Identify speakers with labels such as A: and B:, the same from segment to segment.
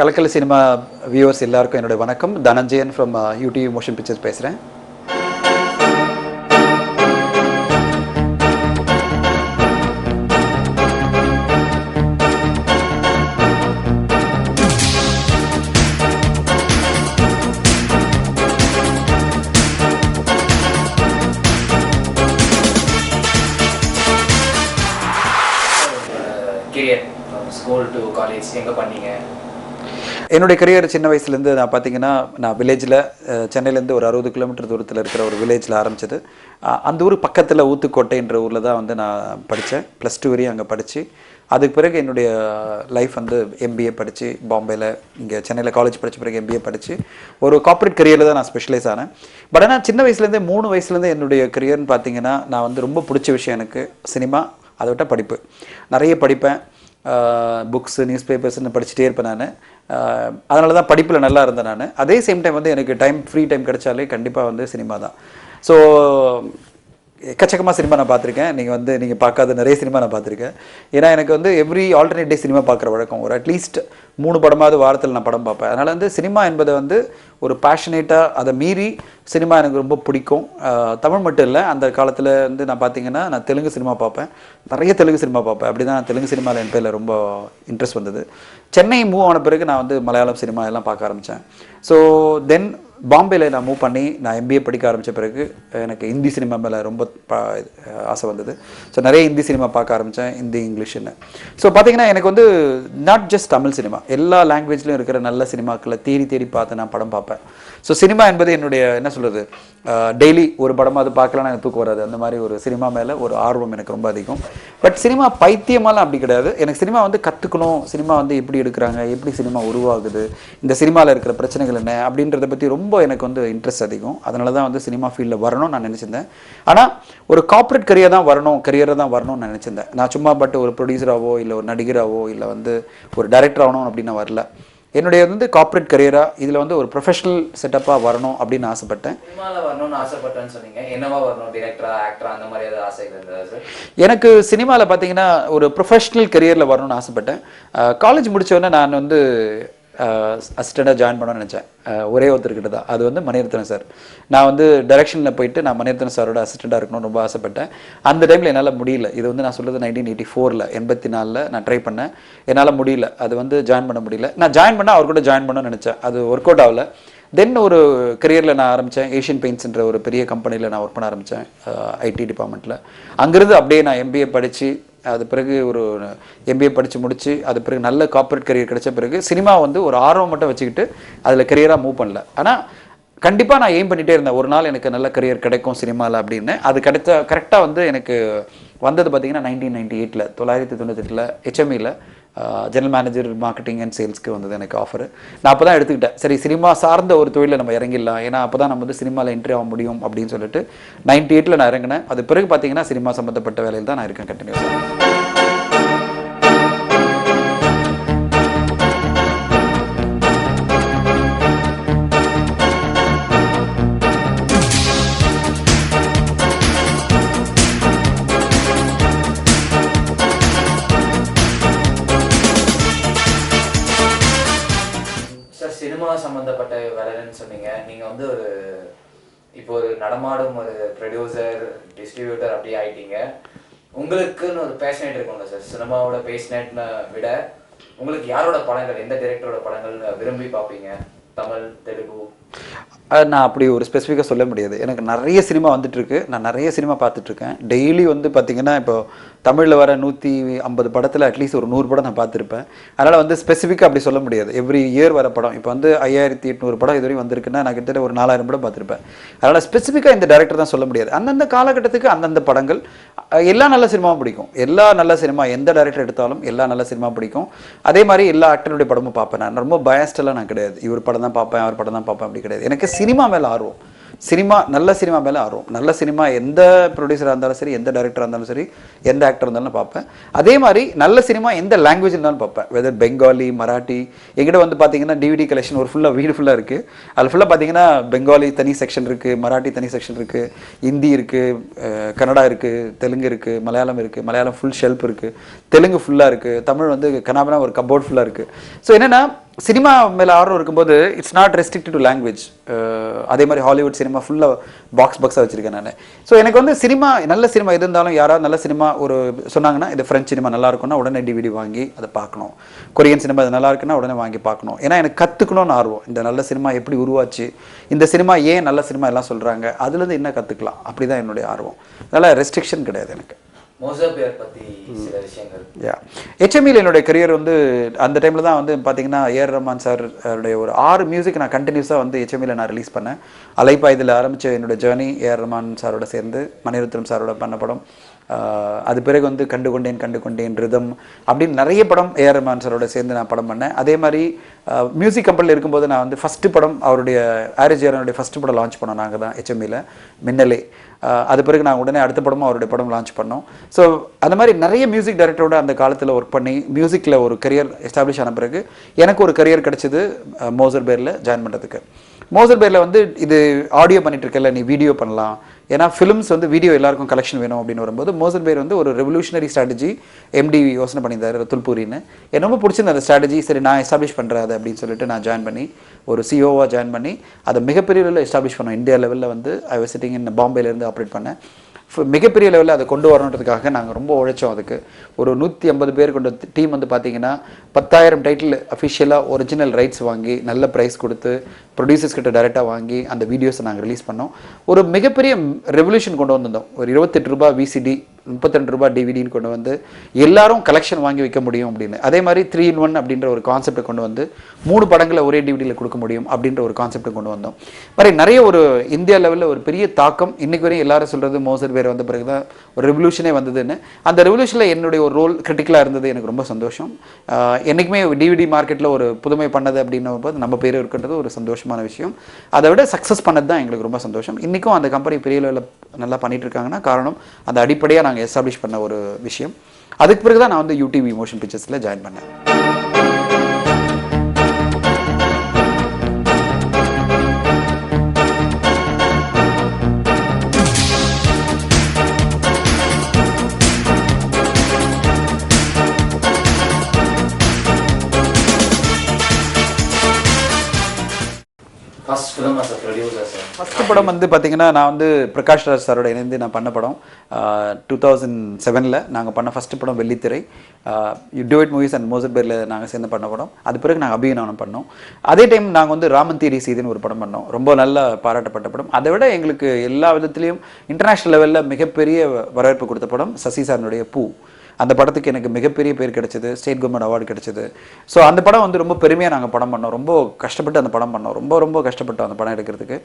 A: கலக்கல் cinema viewers எல்லாருக்கும் என்னோட வணக்கம். Dhananjayan from UDV motion pictures பேசுகிறேன்.
B: கரியர் ஸ்கூல் டு காலேஜ் எங்கே பண்ணீங்க?
A: என்னுடைய கரியர் சின்ன வயசுலேருந்து நான் பார்த்தீங்கன்னா நான் வில்லேஜில் சென்னையிலேருந்து ஒரு 60 கிலோமீட்டர் தூரத்தில் இருக்கிற ஒரு வில்லேஜில் ஆரம்பிச்சது. அந்த ஊர் பக்கத்தில் ஊத்துக்கோட்டைன்ற ஊரில் தான் வந்து நான் படித்தேன். +2 வரையும் அங்கே படித்து அதுக்கு பிறகு என்னுடைய லைஃப் வந்து MBA படித்து பாம்பேயில் இங்கே சென்னையில் காலேஜ் படித்த பிறகு MBA படித்து ஒரு கார்ப்பரேட் கரியரில் தான் நான் ஸ்பெஷலைஸ் ஆனேன். பட் ஆனால் சின்ன வயசுலேருந்தே 3 வயசுலேருந்தே என்னுடைய கரியர்னு பார்த்தீங்கன்னா நான் வந்து ரொம்ப பிடிச்ச விஷயம் எனக்கு சினிமா, அதை விட்டால் படிப்பு. நிறைய படிப்பேன், புக்ஸு நியூஸ் பேப்பர்ஸ்ன்னு படிச்சுட்டே இருப்பேன் நான். அதனால தான் படிப்பில் நல்லா இருந்தேன் நான். அதே சேம் டைம் வந்து எனக்கு ஃப்ரீ டைம் கிடைச்சாலே கண்டிப்பாக வந்து சினிமா தான். ஸோ எக்கச்சக்கமாக சினிமா நான் பார்த்துருக்கேன். நீங்கள் பார்க்காத நிறைய சினிமா நான் பார்த்துருக்கேன். ஏன்னா எனக்கு வந்து எவ்ரி ஆல்டர்னேட் டே சினிமா பார்க்குற வழக்கம். ஒரு அட்லீஸ்ட் 3 படமாவது வாரத்தில் நான் படம் பார்ப்பேன். அதனால் வந்து சினிமா என்பதை வந்து ஒரு பேஷனேட்டாக அதை மீறி சினிமா எனக்கு ரொம்ப பிடிக்கும். தமிழ் மட்டும் இல்லை, அந்த காலத்தில் வந்து நான் பார்த்தீங்கன்னா நான் தெலுங்கு சினிமா பார்ப்பேன், நிறைய தெலுங்கு சினிமா பார்ப்பேன். அப்படி தான் நான் தெலுங்கு சினிமாவில் என் பேரில் ரொம்ப இன்ட்ரெஸ்ட் வந்தது. சென்னை மூவ் ஆன பிறகு நான் வந்து மலையாளம் சினிமா எல்லாம் பார்க்க ஆரம்பித்தேன். ஸோ தென் பாம்பேயில் நான் மூவ் பண்ணி நான் MBA படிக்க ஆரம்பித்த பிறகு எனக்கு ஹிந்தி சினிமா மேலே ரொம்ப ஆசை வந்தது. ஸோ நிறைய ஹிந்தி சினிமா பார்க்க ஆரம்பித்தேன், ஹிந்தி இங்கிலீஷ்னு. ஸோ பார்த்தீங்கன்னா எனக்கு வந்து நாட் ஜஸ்ட் தமிழ் சினிமா, எல்லா லாங்குவேஜ்லையும் இருக்கிற நல்ல சினிமாக்களை தேடி பார்த்து நான் படம் பார்ப்பேன். ஸோ சினிமா என்பது என்னுடைய என்ன சொல்கிறது, டெய்லி ஒரு படமாக அது பார்க்கலாம், எனக்கு தூக்கம் வராது. அந்த மாதிரி ஒரு சினிமா மேலே ஒரு ஆர்வம் எனக்கு ரொம்ப அதிகம். பட் சினிமா பைத்தியமாலாம் அப்படி கிடையாது. எனக்கு சினிமா வந்து கற்றுக்கணும், சினிமா வந்து எப்படி எடுக்கிறாங்க, எப்படி சினிமா உருவாகுது, இந்த சினிமாவில் இருக்கிற பிரச்சனைகள் என்ன அப்படின்றத பற்றி ரொம்ப எனக்கு வந்து இன்ட்ரெஸ்ட் அதிகம். அதனால தான் வந்து சினிமா ஃபீல்டில் வரணும்னு நான் நினச்சிருந்தேன். ஆனால் ஒரு கார்ப்பரேட் கரியரை தான் வரணும்னு நான் நினச்சிருந்தேன். நான் சும்மா ஒரு ப்ரொடியூசராகவோ இல்லை ஒரு நடிகராகவோ இல்லை வந்து ஒரு டைரக்டர் ஆகணும் அப்படின்னு நான் வரல. என்னுடைய வந்து கார்ப்பரேட் கரியராக இதில் வந்து ஒரு ப்ரொஃபஷனல் செட்டப்பாக வரணும் அப்படின்னு ஆசைப்பட்டேன்.
B: சினிமாவில் வரணும்னு ஆசைப்பட்டேன்னு சொன்னீங்க. என்னவா வரணும்? டிரெக்டரா, ஆக்டரா, அந்த மாதிரி ஏதாவது ஆசை இருந்ததா சார்?
A: எனக்கு சினிமாவில் பார்த்தீங்கன்னா ஒரு ப்ரொஃபஷனல் கரியரில் வரணும்னு ஆசைப்பட்டேன். காலேஜ் முடித்தோடனே நான் வந்து அசிஸ்டண்டாக ஜாயின் பண்ணணும்னு நினச்சேன். ஒரே ஒருத்தர்கிட்ட தான், அது வந்து மணிரத்னம் சார். நான் வந்து டைரக்ஷனில் போயிட்டு நான் மணிரத்னம் சாரோட அசிஸ்டண்டாக இருக்கணும்னு ரொம்ப ஆசைப்பட்டேன். அந்த டைமில் என்னால் முடியல. இது வந்து நான் சொல்கிறது 1984 84 நான் ட்ரை பண்ணேன், என்னால் முடியல. அது வந்து ஜாயின் பண்ண முடியல. நான் ஜாயின் பண்ணால் அவர் கூட ஜாயின் பண்ணணும்னு நினச்சேன், அது ஒர்க் அவுட் ஆகல. தென் ஒரு கரியரில் நான் ஆரம்பித்தேன். ஏஷியன் பெயிண்ட்ஸ்ன்ற ஒரு பெரிய கம்பெனியில் நான் ஒர்க் பண்ண ஆரம்பித்தேன், IT டிபார்ட்மெண்ட்டில். அங்கேருந்து அப்படியே நான் MBA படித்து அது பிறகு ஒரு MBA படித்து முடித்து அது பிறகு நல்ல கார்ப்பரேட் கரியர் கிடைச்ச பிறகு சினிமா வந்து ஒரு ஆர்வம் மட்டும் வச்சுக்கிட்டு அதில் கரியராக மூவ் பண்ணல. ஆனால் கண்டிப்பாக நான் எய்ம் பண்ணிகிட்டே இருந்தேன், ஒரு நாள் எனக்கு நல்ல கரியர் கிடைக்கும் சினிமாவில் அப்படின்னு. அது கரெக்டாக வந்து எனக்கு வந்தது பார்த்திங்கன்னா 1998 1998 HMEயில் ஜெனரல் மேனேஜர் மார்க்கெட்டிங் அண்ட் சேல்ஸ்க்கு வந்தது எனக்கு ஆஃபர். நான் அப்போ தான் எடுத்துக்கிட்டேன், சரி சினிமா சார்ந்த ஒரு தொழிலில் நம்ம இறங்கிடலாம், ஏன்னா அப்போ தான் நம்ம வந்து சினிமாவில் என்ட்ரி ஆக முடியும் அப்படின்னு சொல்லிட்டு 98 நான் இறங்கினேன். அது பிறகு பார்த்தீங்கன்னா சினிமா சம்மந்தப்பட்ட வேலையில் தான் நான் இருக்கேன் கண்டினியூஸாக.
B: சினிமா சம்மந்தப்பட்ட வேலைன்னு சொன்னீங்க. நீங்கள் வந்து இப்போ ஒரு நடமாடும் ஒரு ப்ரொடியூசர், டிஸ்ட்ரிபியூட்டர் அப்படி ஆகிட்டீங்க. உங்களுக்குன்னு ஒரு பேஷனேட் இருக்கும்ல சார், சினிமாவோட பேஷனேட்னு விட உங்களுக்கு யாரோட படங்கள், எந்த டைரக்டரோட படங்கள் விரும்பி பார்ப்பீங்க? தமிழ், தெலுங்கு?
A: நான் அப்படி ஒரு ஸ்பெசிஃபிக்காக சொல்ல முடியாது. எனக்கு நிறைய சினிமா வந்துட்டுருக்கு, நான் நிறைய சினிமா பார்த்துட்ருக்கேன். டெய்லி வந்து பார்த்திங்கன்னா இப்போ தமிழில் வர 150 படத்தில் அட்லீஸ்ட் ஒரு 100 படம் நான் பார்த்துருப்பேன். அதனால் வந்து ஸ்பெசிஃபிக்காக அப்படி சொல்ல முடியாது. எவ்ரி இயர் வர படம் இப்போ வந்து 5800 படம் இதுவரையும் வந்திருக்குன்னா நான் கிட்டத்தட்ட ஒரு 4000 படம் பார்த்துருப்பேன். அதனால் ஸ்பெசிஃபிக்காக இந்த டைரக்டர் தான் சொல்ல முடியாது. அந்தந்த காலகட்டத்துக்கு அந்தந்த படங்கள், எல்லா நல்ல சினிமாவும் பிடிக்கும். எல்லா நல்ல சினிமா எந்த டைரக்டர் எடுத்தாலும் எல்லா நல்ல சினிமா பிடிக்கும். அதே மாதிரி எல்லா ஆக்டருடைய படமும் பார்ப்பேன். நான் ரொம்ப பயஸ்டெல்லாம் நான் கிடையாது, இவர் படம் தான் பார்ப்பேன் அவர் படம் தான் பார்ப்பேன் அப்படி கிடையாது. எனக்கு சினிமா மேலே ஆர்வம், நல்ல சினிமா மேலே ஆர்வம். நல்ல சினிமா எந்த ப்ரொடியூசராக இருந்தாலும் சரி, எந்த டைரக்டராக இருந்தாலும் சரி, எந்த ஆக்டர் இருந்தாலும் பார்ப்பேன். அதே மாதிரி நல்ல சினிமா எந்த லாங்குவேஜ் இருந்தாலும் பார்ப்பேன், வெதர் பெங்காலி, மராட்டி. எங்கிட்ட வந்து பார்த்தீங்கன்னா DVD கலெக்ஷன் ஒரு வீடு ஃபுல்லாக இருக்குது. அதில் ஃபுல்லாக பார்த்தீங்கன்னா பெங்காலி தனி செக்ஷன் இருக்குது, மராட்டி தனி செக்ஷன் இருக்குது, ஹிந்தி இருக்குது, கன்னடா இருக்குது, தெலுங்கு இருக்குது, மலையாளம் இருக்குது. மலையாளம் ஃபுல் ஷெல்ஃப் இருக்குது, தெலுங்கு ஃபுல்லாக இருக்குது, தமிழ் வந்து கனாபனா ஒரு கபோர்ட் ஃபுல்லாக இருக்குது. ஸோ என்னென்னா சினிமா மேலே ஆர்வம் இருக்கும்போது it's not restricted to language. அதே மாதிரி ஹாலிவுட் சினிமா ஃபுல்லாக பாக்ஸாக வச்சுருக்கேன் நான். ஸோ எனக்கு வந்து சினிமா, நல்ல சினிமா எது இருந்தாலும், யாராவது நல்ல சினிமா ஒரு சொன்னாங்கன்னா இது ஃப்ரெஞ்ச் சினிமா நல்லா இருக்குன்னா உடனே டிவிடி வாங்கி அதை பார்க்கணும். கொரியன் சினிமா இது நல்லா இருக்குன்னா உடனே வாங்கி பார்க்கணும். ஏன்னா எனக்கு கற்றுக்கணும்னு ஆர்வம். இந்த நல்ல சினிமா எப்படி உருவாச்சு, இந்த சினிமா ஏன் நல்ல சினிமா எல்லாம் சொல்கிறாங்க, அதுலேருந்து என்ன கற்றுக்கலாம், அப்படி தான் என்னுடைய ஆர்வம். அதனால் ரெஸ்ட்ரிக்ஷன் கிடையாது எனக்கு.
B: மோசர்பியர் பற்றி சில விஷயங்கள்.
A: HMEல என்னுடைய கரியர் வந்து அந்த டைமில் தான் வந்து பார்த்தீங்கன்னா ஏஆர் ரஹ்மான் சார் அவருடைய ஒரு 6 மியூசிக் நான் கண்டினியூஸாக வந்து HMEல நான் ரிலீஸ் பண்ணேன். அலைப்பா இதில் ஆரம்பித்த என்னோட ஜேர்னி ஏஆர் ரஹ்மான் சாரோட சேர்ந்து மணிரத்னம் சாரோட பண்ண படம். அது பிறகு வந்து கண்டு கொண்டேன் ரிதம் அப்படின்னு நிறைய படம் ஏஆர் ரஹ்மான் சாரோட சேர்ந்து நான் படம் பண்ணேன். அதே மாதிரி மியூசிக் கம்பெனியில் இருக்கும்போது நான் வந்து ஃபஸ்ட்டு படம் அவருடைய ஆரிஸ் ஜெயரானுடைய ஃபஸ்ட்டு படம் லான்ச் பண்ணோம் நாங்கள் தான் HMEல, மின்னலே. அது பிறகு நான் உடனே அடுத்த படமும் அவருடைய படம் லான்ச் பண்ணோம். ஸோ அந்த மாதிரி நிறைய மியூசிக் டைரக்டரோட அந்த காலத்தில் ஒர்க் பண்ணி மியூசிக்கில் ஒரு கரியர் எஸ்டாப்ளிஷ் ஆன பிறகு எனக்கு ஒரு கரியர் கிடச்சிது மோசர்பியரில் ஜாயின் பண்ணுறதுக்கு. மோசர்பியரில் வந்து இது ஆடியோ பண்ணிட்டு இருக்கல, நீ வீடியோ பண்ணலாம், ஏன்னா ஃபிலிம்ஸ் வந்து வீடியோ எல்லாருக்கும் கலெக்ஷன் வேணும் அப்படின்னு வரும்போது மோசர்பியர் வந்து ஒரு ரெவல்யூஷனரி ஸ்ட்ராட்டஜி MD யோசனை பண்ணியிருந்தார் ரத்துல்பூரின்னு. எனக்கு ரொம்ப பிடிச்சிருந்த அந்த ஸ்ட்ராட்டஜி. சரி நான் எஸ்டாப்ளிஷ் பண்ணுறேன் அதை அப்படின்னு சொல்லிட்டு நான் ஜாயின் பண்ணி ஒரு COவாக ஜாயின் பண்ணி அதை மிகப்பெரிய லெவலில் எஸ்டாப்ளிஷ் பண்ணோம். இந்தியா லெவலில் வந்து ஐ வாஸ் சிட்டிங் இன் பாம்பேலேருந்து ஆப்ரேட் பண்ணேன். மிகப்பெரிய லெவலில் அதை கொண்டு வரணுன்றதுக்காக நாங்கள் ரொம்ப உழைச்சோம். அதுக்கு ஒரு 150 பேர் கொண்ட டீம் வந்து பார்த்தீங்கன்னா 10,000 டைட்டில் அஃபிஷியலாக ஒரிஜினல் ரைட்ஸ் வாங்கி நல்ல ப்ரைஸ் கொடுத்து ப்ரொடியூசர்ஸ் கிட்ட டைரெக்டாக வாங்கி அந்த வீடியோஸை நாங்கள் ரிலீஸ் பண்ணோம். ஒரு மிகப்பெரிய ரெவல்யூஷன் கொண்டு வந்திருந்தோம். ஒரு 28 ரூபாய் VCD, 32 ரூபாய் டிவிடின்னு கொண்டு வந்து எல்லாரும் கலெக்ஷன் வாங்கி வைக்க முடியும் அப்படின்னு. அதே மாதிரி 3-in-1 அப்படின்ற ஒரு கான்செப்டை கொண்டு வந்து 3 படங்களை ஒரே டிவிடியில் கொடுக்க முடியும் அப்படின்ற ஒரு கான்செப்டை கொண்டு வந்தோம். மாதிரி நிறைய ஒரு இந்தியா லெவலில் ஒரு பெரிய தாக்கம். இன்றைக்கு வரையும் எல்லாரும் சொல்கிறது மோசர்பியர் வந்த பிறகு தான் ஒரு ரெவல்யூஷனே வந்ததுன்னு. அந்த ரெவல்யூஷனில் என்னுடைய ஒரு ரோல் கிரிட்டிக்கலாக இருந்தது. எனக்கு ரொம்ப சந்தோஷம். என்றைக்குமே டிவிடி மார்க்கெட்டில் ஒரு புதுமை பண்ணது அப்படின்னும் போது நம்ம பேர் இருக்கின்றது ஒரு சந்தோஷமான விஷயம். அதை விட சக்ஸஸ் பண்ணது தான் எங்களுக்கு ரொம்ப சந்தோஷம். இன்றைக்கும் அந்த கம்பெனி பெரிய லெவலில் நல்லா பண்ணிட்டு இருக்காங்கன்னா காரணம் அந்த அடிப்படையாக நாங்கள் எஸ்டாப்ளிஷ் பண்ண ஒரு விஷயம். அதுக்கு பிறகு தான் நான் வந்து UTV மோஷன் பிக்சர்ஸில் ஜாயின் பண்ணேன். ஃபஸ்ட்டு படம் வந்து பார்த்தீங்கன்னா நான் வந்து பிரகாஷ் ராஜ் சாரோட இணைந்து நான் பண்ண படம் 2007 நாங்கள் பண்ண ஃபஸ்ட்டு படம் வெள்ளித்திரை. டுவேட் மூவிஸ் அண்ட் மோசர்பியரில் நாங்கள் சேர்ந்து பண்ண படம். அது பிறகு நாங்கள் அபிநயனம் பண்ணோம். அதே டைம் நாங்கள் வந்து ராமன் தீரி சீதுன்னு ஒரு படம் பண்ணோம். ரொம்ப நல்ல பாராட்டப்பட்ட படம். அதை விட எங்களுக்கு எல்லா விதத்துலேயும் இன்டர்நேஷ்னல் லெவலில் மிகப்பெரிய வரவேற்பு கொடுத்த படம் சசி சாரனுடைய பூ. அந்த படத்துக்கு எனக்கு மிகப்பெரிய பேர் கிடைச்சது, ஸ்டேட் கவர்மெண்ட் அவார்டு கிடைச்சது. ஸோ அந்த படம் வந்து ரொம்ப பெருமையாக நாங்கள் படம் பண்ணோம். ரொம்ப கஷ்டப்பட்டு அந்த படம் பண்ணோம். ரொம்ப கஷ்டப்பட்டோம் அந்த படம் எடுக்கிறதுக்கு.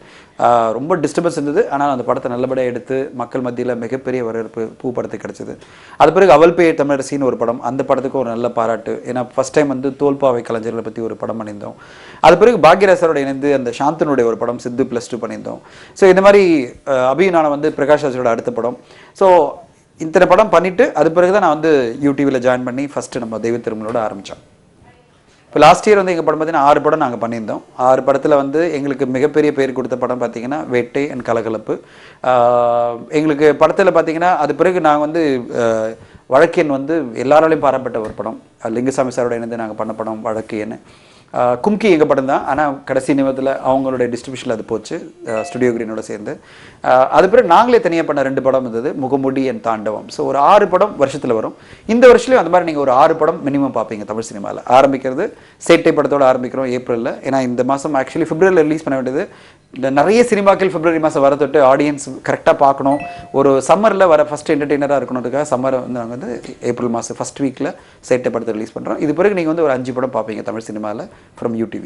A: ரொம்ப டிஸ்டர்பன்ஸ் இருந்தது. ஆனால் அந்த படத்தை நல்லபடியாக எடுத்து மக்கள் மத்தியில் மிகப்பெரிய வரவேற்பு பூ படத்துக்கு கிடைச்சது. அது பிறகு அவள் பேர் தமிழரசின்னு ஒரு படம். அந்த படத்துக்கு ஒரு நல்ல பாராட்டு. ஏன்னா ஃபஸ்ட் டைம் வந்து தோல்பாவை கலைஞர்களை பற்றி ஒரு படம் பண்ணியிருந்தோம். அது பிறகு பாக்யராஜரோட இணைந்து அந்த சாந்தனுடைய ஒரு படம் சித்து +2 பண்ணியிருந்தோம். ஸோ இந்த மாதிரி அபிநயனம் வந்து பிரகாஷ் ராஜரோட அடுத்த படம். ஸோ இத்தனை படம் பண்ணிவிட்டு அது பிறகு தான் நான் வந்து UTVயில் ஜாயின் பண்ணி ஃபஸ்ட்டு நம்ம தெய்வ திருமலோட ஆரம்பித்தோம். இப்போ லாஸ்ட் இயர் வந்து எங்கள் படம் பார்த்தீங்கன்னா 6 படம் நாங்கள் பண்ணியிருந்தோம். 6 படத்தில் வந்து எங்களுக்கு மிகப்பெரிய பேர் கொடுத்த படம் பார்த்தீங்கன்னா வேட்டை அண்ட் கலகலப்பு. எங்களுக்கு படத்தில் பார்த்தீங்கன்னா அது பிறகு நாங்கள் வந்து வழக்கேன் வந்து எல்லாராலையும் பாராட்டப்பட்ட ஒரு படம். லிங்குசாமி சாரோட இணைந்து நாங்கள் பண்ண படம் வழக்கேன்னு. கும்கி எங்கள் படம் தான். ஆனால் கடைசி நிமிடத்தில் அவங்களுடைய டிஸ்ட்ரிபியூஷனில் அது போச்சு ஸ்டுடியோ கிரீனோட சேர்ந்து. அது பிறகு நாங்களே தனியாக பண்ண 2 படம் இருந்தது, முகமுடி அண்ட் தாண்டவம். ஸோ ஒரு 6 படம் வருஷத்தில் வரும். இந்த வருஷத்துலையும் அந்த மாதிரி நீங்கள் ஒரு 6 படம் மினிமம் பார்ப்பீங்க தமிழ் சினிமாவில். ஆரம்பிக்கிறது சேட்டை படத்தோடு ஆரம்பிக்கிறோம் ஏப்ரலில். ஏன்னா இந்த மாதம் ஆக்சுவலி பிப்ரவரியில் ரிலீஸ் பண்ண வேண்டியது. நிறைய சினிமாக்கள் பிப்ரவரி மாதம் வர தொட்டு ஆடியன்ஸ் கரெக்டாக பார்க்கணும், ஒரு சம்மரில் வர ஃபஸ்ட் என்டர்டெய்னராக இருக்கணுன்றதுக்காக சம்மரை வந்து நாங்கள் வந்து ஏப்ரல் மாதம் ஃபஸ்ட் வீக்கில் சேட்டை படத்தை ரிலீஸ் பண்ணுறோம். இது பிறகு நீங்கள் வந்து ஒரு 5 படம் பார்ப்பீங்க தமிழ் சினிமாவில் ஃப்ரம் UTV.